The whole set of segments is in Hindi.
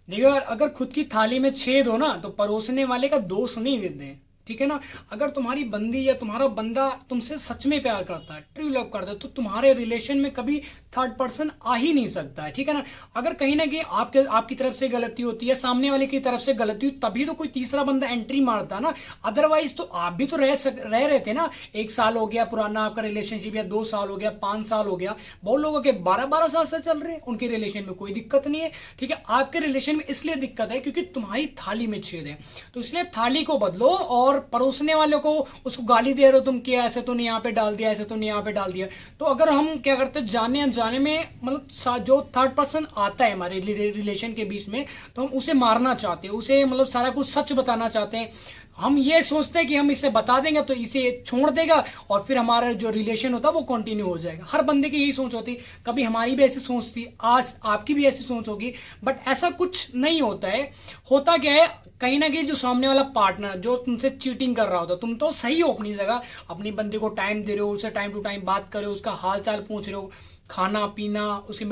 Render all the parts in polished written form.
देखो यार, अगर खुद की थाली में छेद हो ना तो परोसने वाले का दोष नहीं देते हैं। ठीक है ना। अगर तुम्हारी बंदी या तुम्हारा बंदा तुमसे सच में प्यार करता है, ट्रू लव करता है, तो तुम्हारे रिलेशन में कभी थर्ड पर्सन आ ही नहीं सकता है। ठीक है ना। अगर कहीं ना कहीं आपके आपकी तरफ से गलती होती है, सामने वाले की तरफ से गलती हुई, तभी तो कोई तीसरा बंदा एंट्री मारता है ना। अदरवाइज तो आप भी तो रह रहे थे ना। 1 साल हो गया पुराना आपका रिलेशनशिप, या 2 साल हो गया, 5 साल हो गया। बहुत लोगों के 12-12 साल से चल रहे हैं, उनके रिलेशन में कोई दिक्कत नहीं है। ठीक है। आपके रिलेशन में इसलिए दिक्कत है क्योंकि तुम्हारी थाली में छेद है। तो इसलिए थाली को बदलो, और परोसने वाले को उसको गाली दे रहे हो तुम कि ऐसे तो नहीं यहाँ पे डाल दिया, ऐसे तो नहीं यहाँ पे डाल दिया। तो अगर हम क्या करते हैं, जाने अनजाने में, मतलब जो थर्ड पर्सन आता है हमारे रिलेशन के बीच में, तो हम उसे मारना चाहते हैं, उसे मतलब सारा कुछ सच बताना चाहते हैं। हम ये सोचते हैं कि हम इसे बता देंगे तो इसे छोड़ देगा, और फिर हमारा जो रिलेशन होता है वो कंटिन्यू हो जाएगा। हर बंदे की यही सोच होती। कभी हमारी भी ऐसी सोच थी, आज आपकी भी ऐसी सोच होगी, बट ऐसा कुछ नहीं होता है। होता क्या है, कहीं ना कहीं जो सामने वाला पार्टनर जो तुमसे चीटिंग कर रहा होता, तुम तो सही हो अपनी जगह, अपनी बंदे को टाइम दे रहे हो, उसे टाइम टू टाइम बात कर रहे हो, उसका हाल चाल पूछ रहे हो, खाना पीना उसके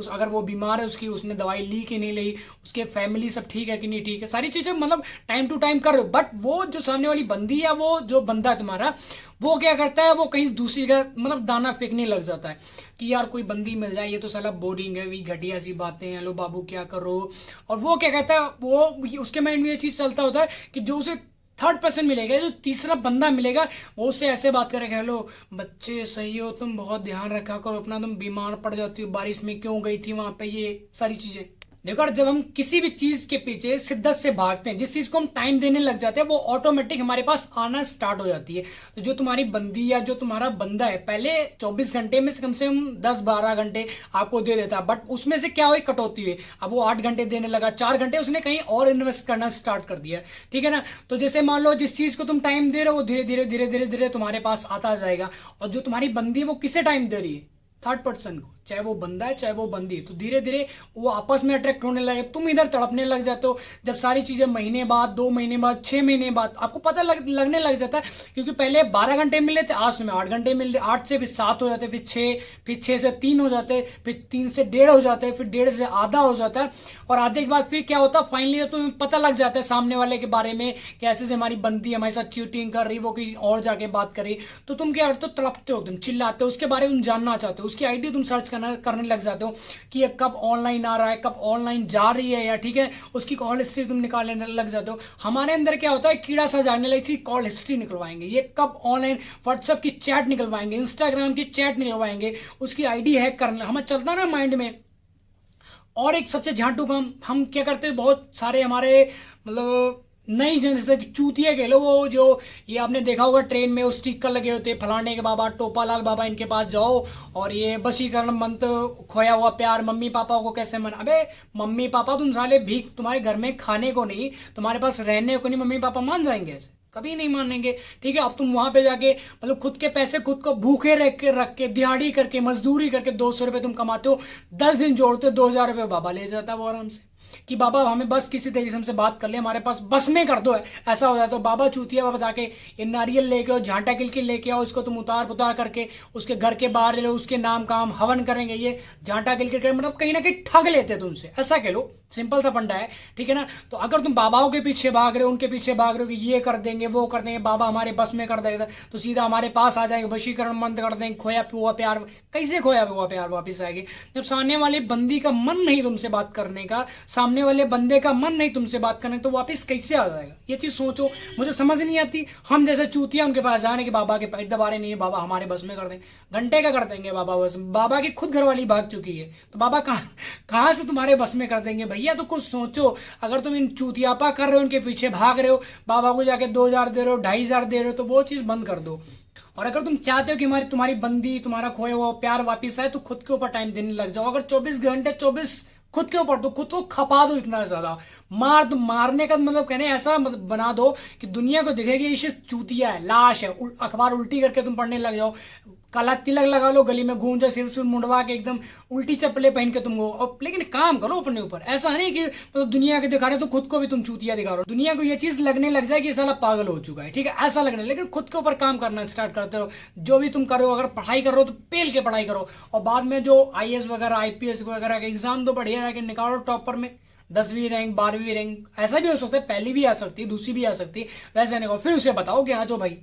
अगर वो बीमार है उसकी उसने दवाई ली कि नहीं ली, उसके फैमिली सब ठीक है कि नहीं ठीक है, सारी चीजें मतलब टाइम टू टाइम कर रहे हो। बट वो जो सामने वाली बंदी या वो जो बंदा है तुम्हारा, वो क्या करता है, वो कहीं दूसरी जगह मतलब दाना फेंकने लग जाता है कि यार कोई बंदी मिल जाए, ये तो साला बोरिंग है, भी घटिया सी बातें हैं, हेलो बाबू क्या करो। और वो क्या कहता है, उसके माइंड में ये चीज चलता होता है कि जो उसे थर्ड पर्सन मिलेगा, जो तीसरा बंदा मिलेगा, वो उससे ऐसे बात करेगा, हेलो बच्चे सही हो तुम, बहुत ध्यान रखा करो अपना, तुम बीमार पड़ जाती हो, बारिश में क्यों गई थी वहां पे, ये सारी चीजें। देखो यार, जब हम किसी भी चीज के पीछे शिद्दत से भागते हैं, जिस चीज को हम टाइम देने लग जाते हैं, वो ऑटोमेटिक हमारे पास आना स्टार्ट हो जाती है। तो जो तुम्हारी बंदी या जो तुम्हारा बंदा है, पहले 24 घंटे में से कम 10-12 घंटे आपको दे देता, बट उसमें से क्या हुई, कटौती हुई। अब वो 8 घंटे देने लगा, 4 घंटे उसने कहीं और इन्वेस्ट करना स्टार्ट कर दिया। ठीक है ना। तो जैसे मान लो जिस चीज को तुम टाइम दे रहे हो, वो धीरे धीरे धीरे धीरे धीरे तुम्हारे पास आता जाएगा। और जो तुम्हारी बंदी है, वो किसे टाइम दे रही है, थर्ड पर्सन को, चाहे वो बंदा है चाहे वो बंदी है। तो धीरे धीरे वो आपस में अट्रैक्ट होने लगे, तुम इधर तड़पने लग जाते हो। जब सारी चीजें महीने बाद, 2 महीने बाद, 6 महीने बाद आपको पता लगने लग जाता है। क्योंकि पहले 12 घंटे मिल रहे थे, आज में 8 घंटे मिल रहे, 8 से फिर 7 हो जाते, फिर 6, फिर 6 से 3 हो जाते, फिर 3 से 1.5 हो जाते, फिर 1.5 से आधा हो जाता है। और आधे के बाद फिर क्या होता है, फाइनली तुम्हें पता लग जाता है सामने वाले के बारे में कि ऐसे से हमारी बंदी हमारे साथ चीटिंग कर रही, वो कहीं और जाके बात कर रही। तो तुम क्या करते हो, तड़पते हो, तुम चिल्लाते हो, उसके बारे में तुम जानना चाहते हो, उसकी आईडी तुम सर्च करने लग जाते हो कि ये कब ऑनलाइन आ रहा है, कब ऑनलाइन जा रही है, या ठीक है उसकी कॉल हिस्ट्री तुम निकालने लग जाते हो। हमारे अंदर क्या होता है, कीड़ा सा जानने लगे, कॉल हिस्ट्री निकलवाएंगे, ये कब ऑनलाइन व्हाट्सएप की चैट निकलवाएंगे, इंस्टाग्राम की चैट निकलवाएंगे, उसकी आईडी हैक करना हमें चलता ना माइंड में। और एक सबसे झांटू काम हम क्या करते हैं, बहुत सारे हमारे मतलब नई जनरेशन चूतिया कह लो, वो जो ये आपने देखा होगा ट्रेन में वो स्टिकर लगे होते, फलाने के बाबा, टोपालाल बाबा, इनके पास जाओ और ये वशीकरण मंत्र, खोया हुआ प्यार, मम्मी पापा को कैसे मन। अबे मम्मी पापा तुम साले भीख, तुम्हारे घर में खाने को नहीं, तुम्हारे पास रहने को नहीं, मम्मी पापा मान जाएंगे ऐसे? कभी नहीं मानेंगे। ठीक है। अब तुम वहां पे जाके मतलब खुद के पैसे खुद को भूखे रख के दिहाड़ी करके मजदूरी करके 200 रुपए तुम कमाते हो, 10 दिन जोड़ते हो, 2,000 रुपए बाबा ले जाता है वो आराम से कि बाबा हमें बस किसी तरीके से हमसे बात कर ले, हमारे पास बस में कर दो, ऐसा हो जाए। तो बाबा चूतिया बाबा जाके ये नारियल लेके आओ, झांटा किलकिल लेके आओ, उसको तुम उतार पुतार करके उसके घर के बाहर ले लो, उसके नाम का हम हवन करेंगे, ये झांटा किलकिल करेंगे, मतलब कहीं ना कहीं ठग लेते तुमसे, ऐसा कह लो। सिंपल सा फंडा है। ठीक है ना। तो अगर तुम बाबाओं के पीछे भाग रहे हो, उनके पीछे भाग रहे हो कि ये कर देंगे वो कर देंगे, बाबा हमारे बस में कर देगा, तो सीधा हमारे पास आ जाएगा, वशीकरण बंद कर देंगे, खोया हुआ प्यार। कैसे खोया हुआ प्यार वापिस आएगी, जब सामने वाले बंदी का मन नहीं तुमसे बात करने का, सामने वाले बंदे का मन नहीं तुमसे बात करने, तो वापिस कैसे आ जाएगा, ये चीज सोचो। मुझे समझ नहीं आती। हम जैसे चूतिया उनके पास जाने के बाबा के पैर दबा रहे, नहीं बाबा हमारे बस में कर देंगे, घंटे का कर देंगे बाबा बस। बाबा की खुद घरवाली भाग चुकी है, तो बाबा कहां से तुम्हारे बस में कर देंगे भैया। तो कुछ सोचो। अगर तुम इन चूतियापा कर रहे हो, उनके पीछे भाग रहे हो, बाबा को जाके 2,000 दे रहे हो, 2,500 दे रहे हो, तो वो चीज बंद कर दो। और अगर तुम चाहते हो कि तुम्हारी बंदी, तुम्हारा खोया हुआ प्यार वापिस आए, तो खुद के ऊपर टाइम देने लग जाओ। अगर 24 घंटे 24 खुद के ऊपर, तो खुद को खपा दो इतना ज्यादा, मार दो। मारने का मतलब कहने ऐसा बना दो कि दुनिया को दिखेगी ये सिर्फ चूतिया है, लाश है। अखबार उल्टी करके तुम पढ़ने लग जाओ, काला तिलक लगा लो, गली में घूम जाओ, सिर मुंडवा के एकदम उल्टी चप्पलें पहन के तुमको। और लेकिन काम करो अपने ऊपर, ऐसा नहीं कि मतलब दुनिया के दिखा रहे हो तो खुद को भी तुम चूतिया दिखा रहे हो। दुनिया को ये चीज लगने लग जाए कि साला पागल हो चुका है। ठीक है, ऐसा लगने, लेकिन खुद के ऊपर काम करना स्टार्ट करते रहो। जो भी तुम करो, अगर पढ़ाई करो तो पेल के पढ़ाई करो, और बाद में जो IAS वगैरह IPS वगैरह के एग्जाम दो, बढ़िया जाके निकालो टॉपर में, 10वीं रैंक 12वीं रैंक, ऐसा भी हो सकता है, पहली भी आ सकती है, दूसरी भी आ सकती है, वैसे नहीं हो। फिर उसे बताओ कि हाँ जो भाई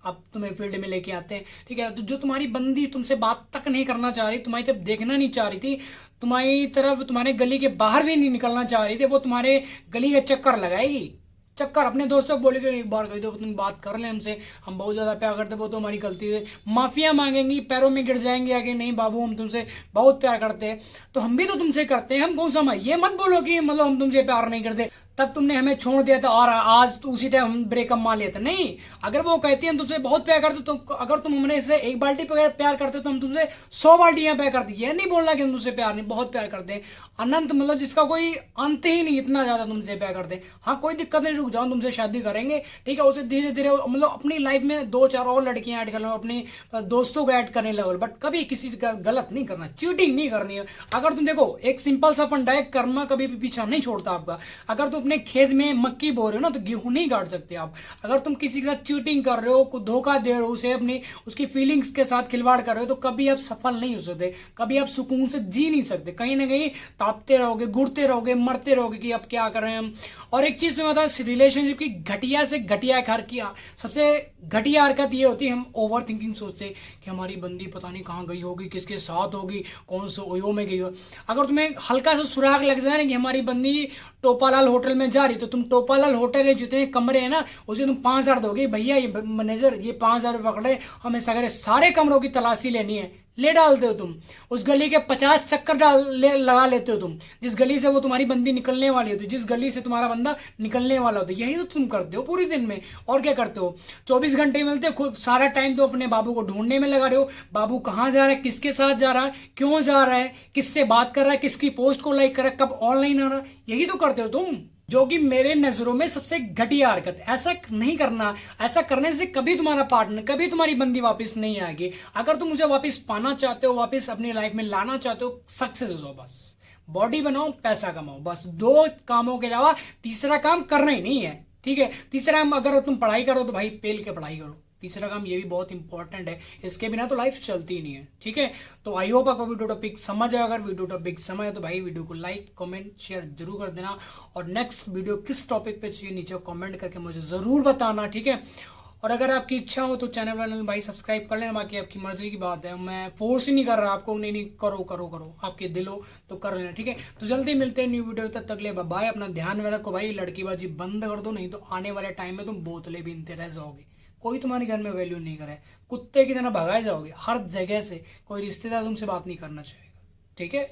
अब तुम्हें फील्ड में लेके आते हैं, ठीक है। तो जो तुम्हारी बंदी तुमसे बात तक नहीं करना चाह रही, तुम्हारी तरफ देखना नहीं चाह रही थी, तुम्हारी तरफ तुम्हारे गली के बाहर भी नहीं निकलना चाह रही थी, वो तुम्हारे गली के चक्कर लगाएगी। चक्कर अपने दोस्तों को बोलेगी एक बार कही दो तुम बात कर ले हमसे, हम बहुत ज्यादा प्यार करते, वो तो हमारी गलती है। माफिया मांगेंगी, पैरों में गिर जाएंगे आगे, नहीं बाबू हम तुमसे बहुत प्यार करते हैं। तो हम भी तो तुमसे करते हैं, हम कौन सा ये मत बोलो कि मतलब हम तुमसे प्यार नहीं करते, तब तुमने हमें छोड़ दिया था और आज तो उसी टाइम हम ब्रेकअप मान लेते। नहीं, अगर वो कहती है हम तुमसे बहुत प्यार करते, तो अगर तुम हमने से एक बाल्टी प्यार करते तो हम तुमसे 100 बाल्टियां प्यार करते। ये नहीं बोलना कि हम तुमसे प्यार नहीं, बहुत प्यार करते हैं, अनंत, मतलब जिसका कोई अंत ही नहीं, इतना ज्यादा तुमसे प्यार करते हैं। हाँ कोई दिक्कत नहीं, रुक जाओ, तुमसे शादी करेंगे, ठीक है। उसे धीरे धीरे मतलब अपनी लाइफ में 2-4 और लड़कियां ऐड कर लो, अपने दोस्तों को ऐड करने लगो, बट कभी किसी का गलत नहीं करना, चीटिंग नहीं करनी है। अगर तुम देखो एक सिंपल सा फंडा है, कर्मा कभी भी पीछा नहीं छोड़ता आपका। अगर तुम अपने खेत में मक्की बो रहे हो ना, तो गेहूं नहीं काट सकते आप। अगर तुम किसी के साथ चीटिंग कर रहे हो, धोखा दे रहे हो, उसे अपनी उसकी फीलिंग्स के साथ खिलवाड़ कर रहे हो, तो कभी आप सफल नहीं हो सकते, कभी आप सुकून से जी नहीं सकते, कहीं ना कहीं तापते रहोगे, घुटते रहोगे, मरते रहोगे कि अब क्या कर रहे हैं हम। और एक चीज तो बता, रिलेशनशिप की घटिया से घटिया सबसे घटिया हरकत ये होती है, हम ओवर थिंकिंग सोचते कि हमारी बंदी पता नहीं कहाँ गई होगी, किसके साथ होगी, कौन से ओयो में गई हो। अगर तुम्हें हल्का सा सुराग लग जाए ना कि हमारी बंदी टोपालाल होटल में जा रही, तो तुम टोपालाल होटल के जितने कमरे हैं ना, उसे तुम 5,000 दोगे, भैया ये मैनेजर ये 5,000 पकड़े, हमें सारे कमरों की तलाशी लेनी है, ले डालते हो तुम। उस गली के 50 चक्कर लगा लेते हो तुम, जिस गली से वो तुम्हारी बंदी निकलने वाली होती, जिस गली से तुम्हारा बंदा निकलने वाला होता, यही तो तुम करते हो पूरी दिन में। और क्या करते हो, 24 घंटे मिलते हो, सारा टाइम तो अपने बाबू को ढूंढने में लगा रहे हो। बाबू कहाँ जा रहा है, किसके साथ जा रहा है, क्यों जा रहा है, किससे बात कर रहा है, किसकी पोस्ट को लाइक कर रहा है, कब ऑनलाइन आ रहा है, यही तो करते हो तुम, जो कि मेरे नजरों में सबसे घटिया हरकत। ऐसा नहीं करना, ऐसा करने से कभी तुम्हारा पार्टनर, कभी तुम्हारी बंदी वापस नहीं आएगी। अगर तुम उसे वापस पाना चाहते हो, वापस अपनी लाइफ में लाना चाहते हो, सक्सेस हो जाओ बस, बॉडी बनाओ, पैसा कमाओ, बस 2 कामों के अलावा तीसरा काम करना ही नहीं है, ठीक है। तीसरा काम, अगर तुम पढ़ाई करो तो भाई पेल के पढ़ाई करो, तीसरा काम ये भी बहुत इंपॉर्टेंट है, इसके बिना तो लाइफ चलती ही नहीं है, ठीक है। तो आई होप आपको वीडियो टॉपिक समझ आए। अगर वीडियो टॉपिक समझ आए तो भाई वीडियो को लाइक कमेंट शेयर जरूर कर देना, और नेक्स्ट वीडियो किस टॉपिक पे चाहिए नीचे कमेंट करके मुझे जरूर बताना, ठीक है। और अगर आपकी इच्छा हो तो चैनल वाले भाई सब्सक्राइब कर लेना, बाकी आपकी मर्जी की बात है, मैं फोर्स ही नहीं कर रहा आपको, नहीं नहीं करो करो करो, आपके दिल हो तो कर लेना, ठीक है। तो जल्दी मिलते हैं न्यू वीडियो, तब तक ले बाय, अपना ध्यान में रखो भाई, लड़कीबाजी बंद कर दो, नहीं तो आने वाले टाइम में तुम बोतलें बीनते रह जाओगे, कोई तुम्हारे घर में वैल्यू नहीं करे, कुत्ते की तरह भगाए जाओगे हर जगह से, कोई रिश्तेदार तुमसे बात नहीं करना चाहेगा, ठीक है।